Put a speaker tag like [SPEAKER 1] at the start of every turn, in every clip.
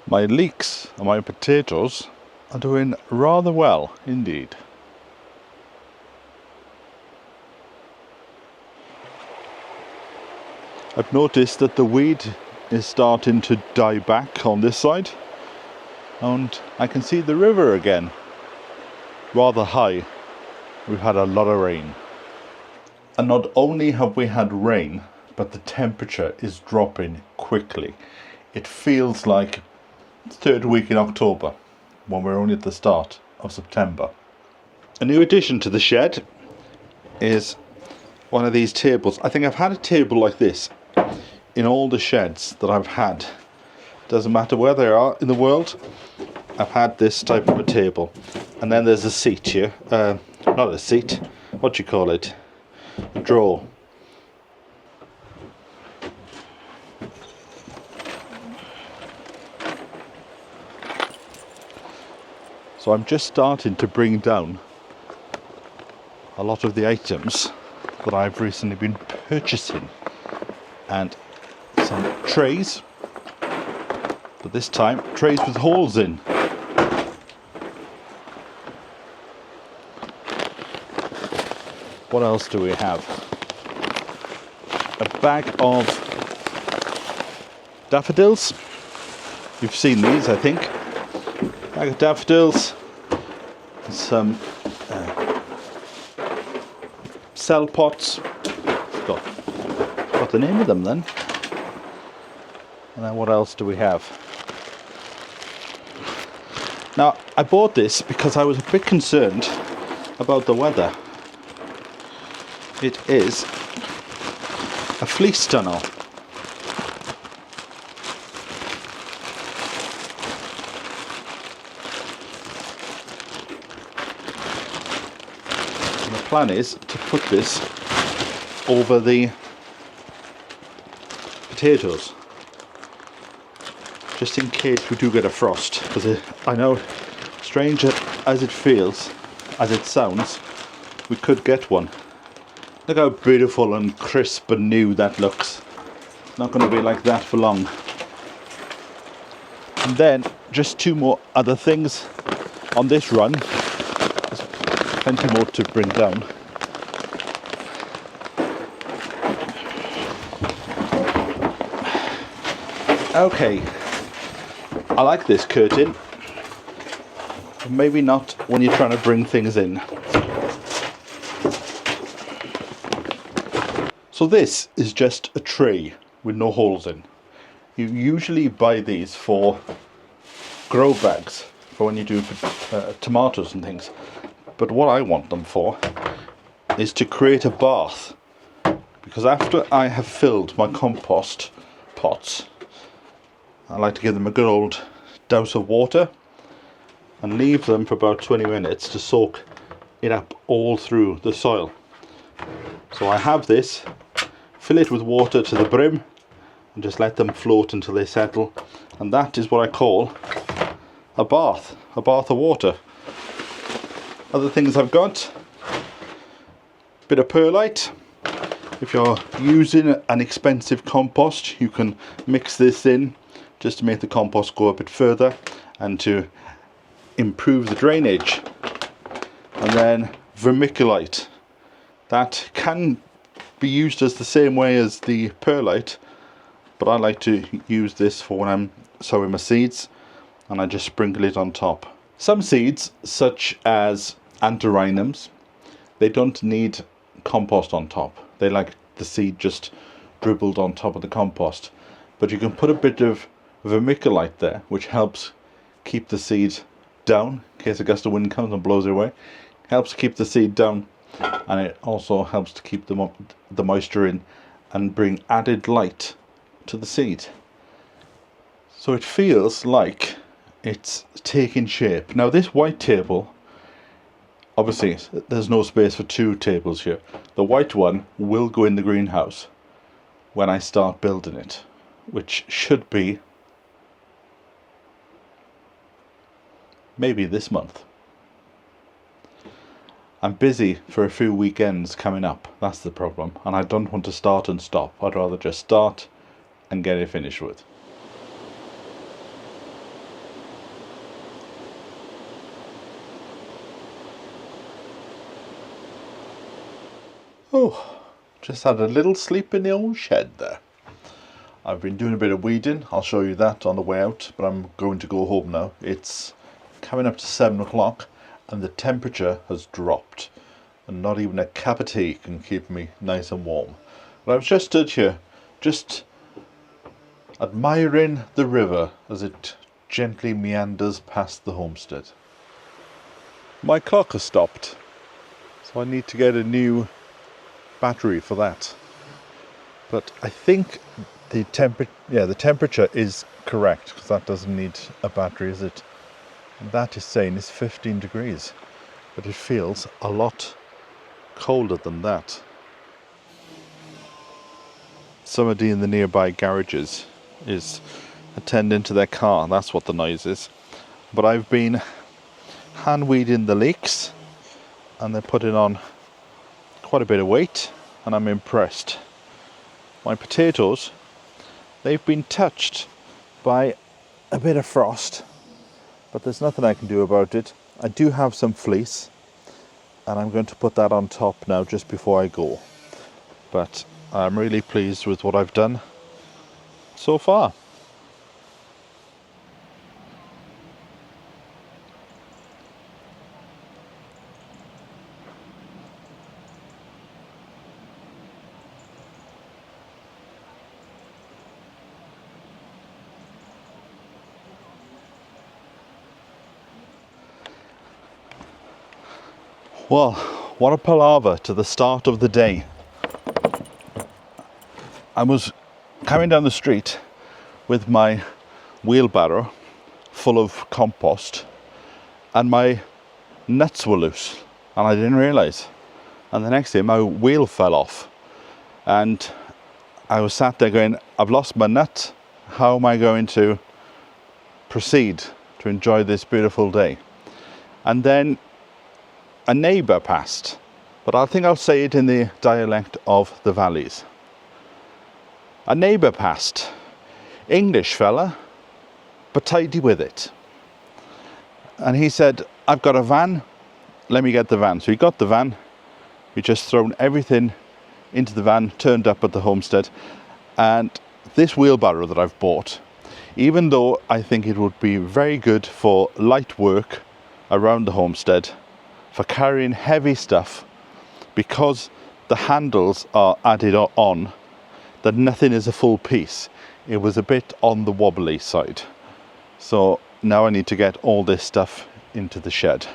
[SPEAKER 1] My leeks and my potatoes are doing rather well indeed. I've noticed that the weed is starting to die back on this side, and I can see the river again, rather high. We've had a lot of rain. And not only have we had rain, but the temperature is dropping quickly. It feels like third week in October, when we're only at the start of September. A new addition to the shed is one of these tables. I think I've had a table like this in all the sheds that I've had. Doesn't matter where they are in the world, I've had this type of a table. And then there's a seat here, not a seat, what do you call it? A drawer. So I'm just starting to bring down a lot of the items that I've recently been purchasing, and some trays, but this time trays with holes in. What else do we have? A bag of daffodils. You've seen these, I think. Bag of daffodils, some cell pots. Got the name of them then. And then what else do we have? Now, I bought this because I was a bit concerned about the weather. It is a fleece tunnel. Plan is to put this over the potatoes, just in case we do get a frost, because I know, strange as it feels, as it sounds, we could get one. Look how beautiful and crisp and new that looks. Not going to be like that for long. And then just two more other things on this run. Plenty more to bring down. Okay, I like this curtain. Maybe not when you're trying to bring things in. So this is just a tray with no holes in. You usually buy these for grow bags for when you do tomatoes and things. But what I want them for is to create a bath, because after I have filled my compost pots, I like to give them a good old douse of water and leave them for about 20 minutes to soak it up all through the soil. So I have this, fill it with water to the brim and just let them float until they settle, and that is what I call a bath of water. Other things I've got, bit of perlite. If you're using an expensive compost, you can mix this in just to make the compost go a bit further and to improve the drainage. And then vermiculite, that can be used as the same way as the perlite, but I like to use this for when I'm sowing my seeds, and I just sprinkle it on top. Some seeds, such as antirrhinums, they don't need compost on top. They like the seed just dribbled on top of the compost. But you can put a bit of vermiculite there, which helps keep the seed down in case a gust of wind comes and blows it away. Helps keep the seed down, and it also helps to keep the moisture in and bring added light to the seed. So it feels like it's taking shape. Now this white table, obviously there's no space for two tables here. The white one will go in the greenhouse when I start building it, which should be maybe this month. I'm busy for a few weekends coming up, that's the problem, and I don't want to start and stop. I'd rather just start and get it finished with. Oh, just had a little sleep in the old shed there. I've been doing a bit of weeding. I'll show you that on the way out, but I'm going to go home now. It's coming up to 7 o'clock and the temperature has dropped. And not even a cup of tea can keep me nice and warm. But I was just stood here, just admiring the river as it gently meanders past the homestead. My clock has stopped, so I need to get a new battery for that. But I think the temperature is correct, because that doesn't need a battery, is it? And that is saying it's 15 degrees, but it feels a lot colder than that. Somebody in the nearby garages is attending to their car, that's what the noise is. But I've been hand weeding the leeks and they're putting on quite a bit of weight, and I'm impressed. My potatoes, they've been touched by a bit of frost, but there's nothing I can do about it. I do have some fleece and I'm going to put that on top now just before I go. But I'm really pleased with what I've done so far. Well, what a palaver to the start of the day. I was coming down the street with my wheelbarrow full of compost and my nuts were loose and I didn't realise. And the next day my wheel fell off and I was sat there going, I've lost my nut. How am I going to proceed to enjoy this beautiful day? And then a neighbour passed, but I think I'll say it in the dialect of the valleys. A neighbour passed, English fella, but tidy with it. And he said, I've got a van, let me get the van. So he got the van, we just thrown everything into the van, turned up at the homestead, and this wheelbarrow that I've bought, even though I think it would be very good for light work around the homestead, for carrying heavy stuff, because the handles are added on, that nothing is a full piece. It was a bit on the wobbly side. So now I need to get all this stuff into the shed.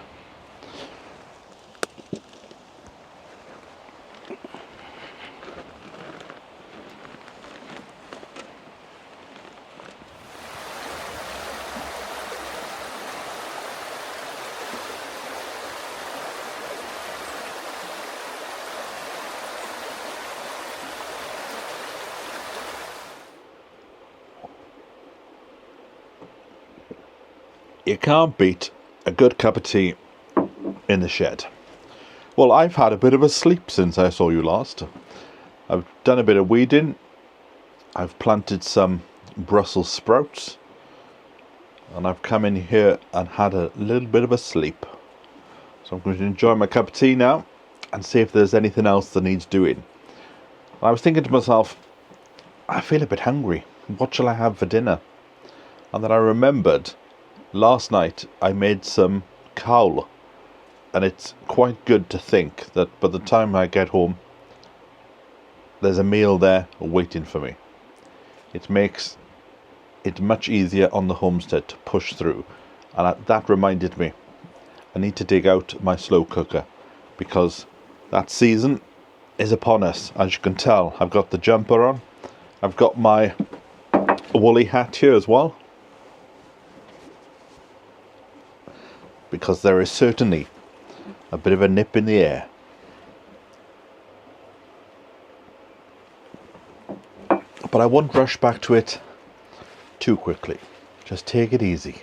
[SPEAKER 1] You can't beat a good cup of tea in the shed. Well, I've had a bit of a sleep since I saw you last. I've done a bit of weeding. I've planted some Brussels sprouts. And I've come in here and had a little bit of a sleep. So I'm going to enjoy my cup of tea now and see if there's anything else that needs doing. I was thinking to myself, I feel a bit hungry. What shall I have for dinner? And then I remembered last night I made some cawl, and it's quite good to think that by the time I get home there's a meal there waiting for me. It makes it much easier on the homestead to push through, and that reminded me I need to dig out my slow cooker, because that season is upon us. As you can tell, I've got the jumper on, I've got my woolly hat here as well, because there is certainly a bit of a nip in the air. But I won't rush back to it too quickly. Just take it easy.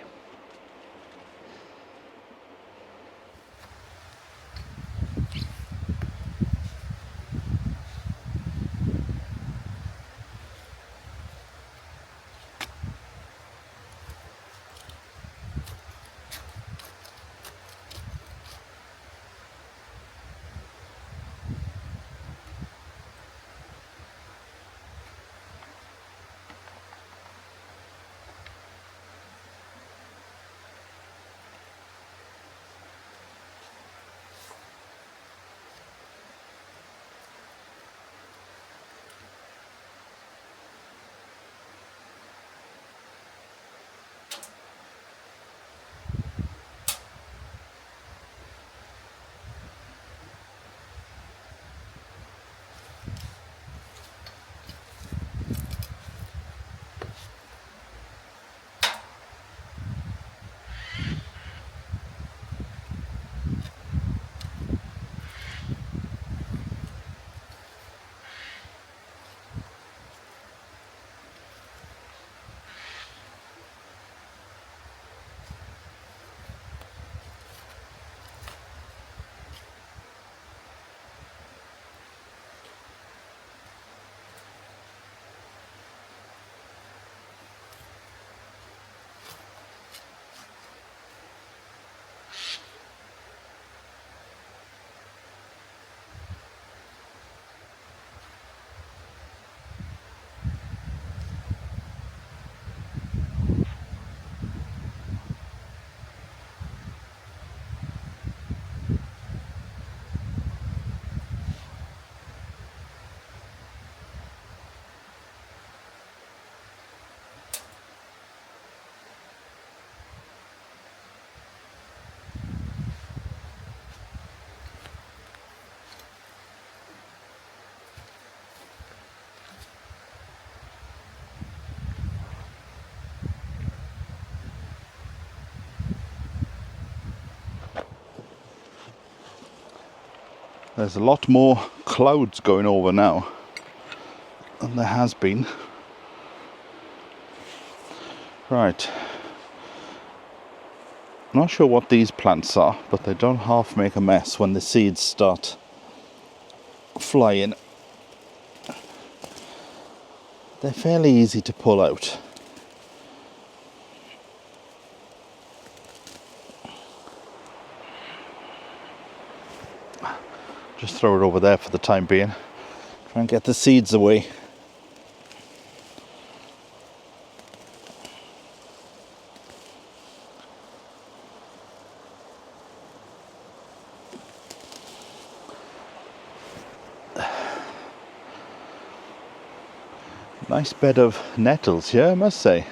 [SPEAKER 1] There's a lot more clouds going over now than there has been. Right. I'm not sure what these plants are, but they don't half make a mess when the seeds start flying. They're fairly easy to pull out. Just throw it over there for the time being. Try and get the seeds away. Nice bed of nettles here, I must say.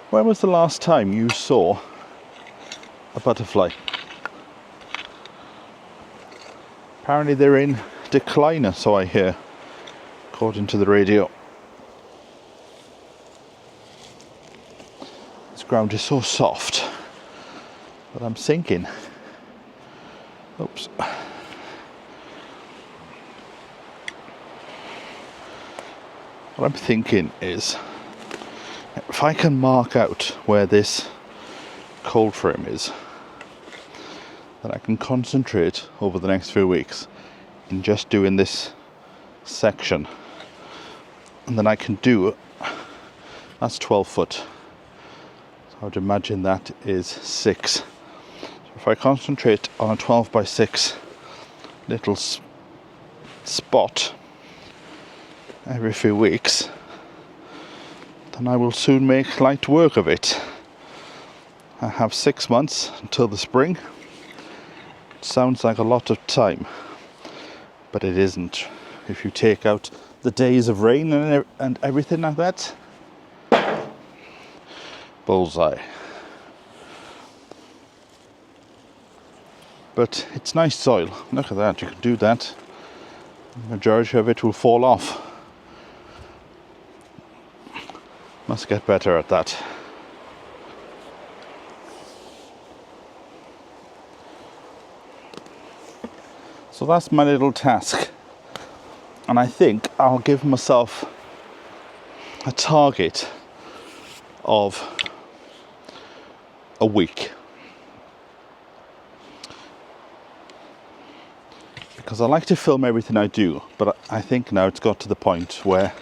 [SPEAKER 1] When was the last time you saw a butterfly? Apparently they're in decline, or so I hear, according to the radio. This ground is so soft that I'm sinking. Oops. What I'm thinking is, if I can mark out where this cold frame is, then I can concentrate over the next few weeks in just doing this section. And then I can do, that's 12 foot. So I would imagine that is 6. So if I concentrate on a 12 by 6 little spot every few weeks, then I will soon make light work of it. I have 6 months until the spring. It sounds like a lot of time, but it isn't. If you take out the days of rain and everything like that, bullseye. But it's nice soil. Look at that, you can do that. The majority of it will fall off. Must get better at that. So that's my little task. And I think I'll give myself a target of a week. Because I like to film everything I do, but I think now it's got to the point where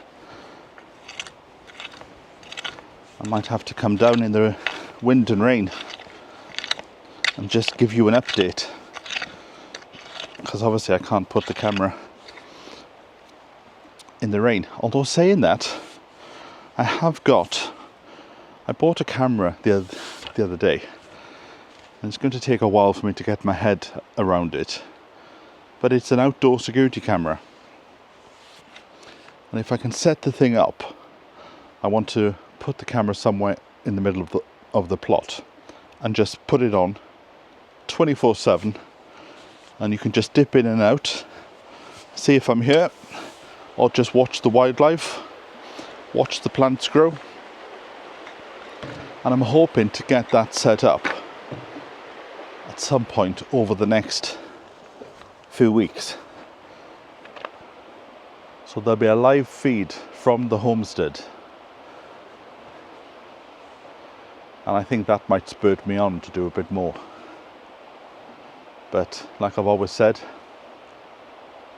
[SPEAKER 1] I might have to come down in the wind and rain and just give you an update, because obviously I can't put the camera in the rain. Although saying that, I bought a camera the other day, and it's going to take a while for me to get my head around it, but it's an outdoor security camera, and if I can set the thing up, I want to put the camera somewhere in the middle of the plot and just put it on 24/7, and you can just dip in and out, see if I'm here, or just watch the wildlife, watch the plants grow. And I'm hoping to get that set up at some point over the next few weeks. So there'll be a live feed from the homestead. And I think that might spur me on to do a bit more. But like I've always said,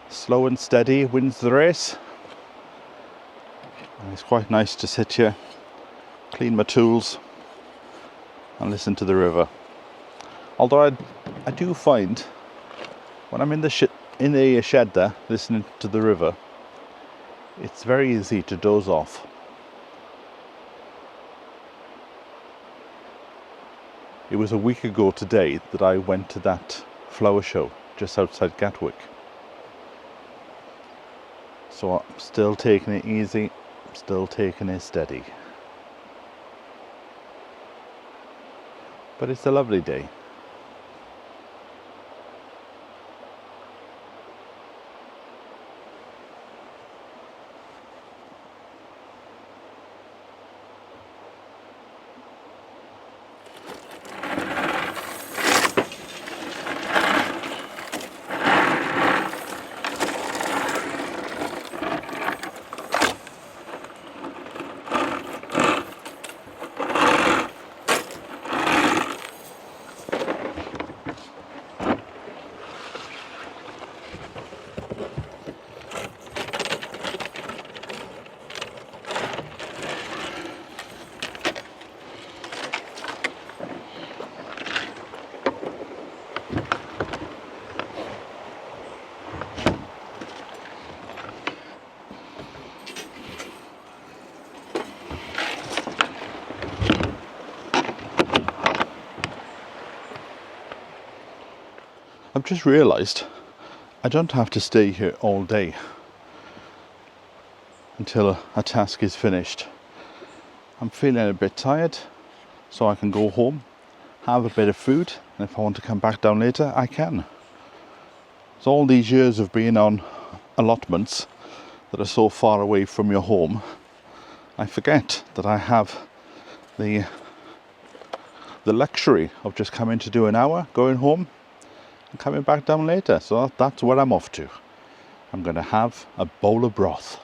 [SPEAKER 1] slow and steady wins the race. And it's quite nice to sit here, clean my tools, and listen to the river. Although I do find when I'm in the shed there listening to the river, it's very easy to doze off. It was a week ago today that I went to that flower show just outside Gatwick. So I'm still taking it easy, still taking it steady. But it's a lovely day. I've just realised I don't have to stay here all day until a task is finished. I'm feeling a bit tired, so I can go home, have a bit of food, and if I want to come back down later, I can. So all these years of being on allotments that are so far away from your home, I forget that I have the luxury of just coming to do an hour, going home, and coming back down later. So that's what I'm off to. I'm going to have a bowl of broth.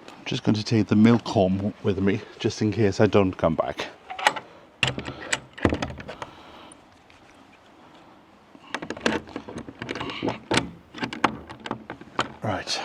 [SPEAKER 1] I'm just going to take the milk home with me, just in case I don't come back. Right.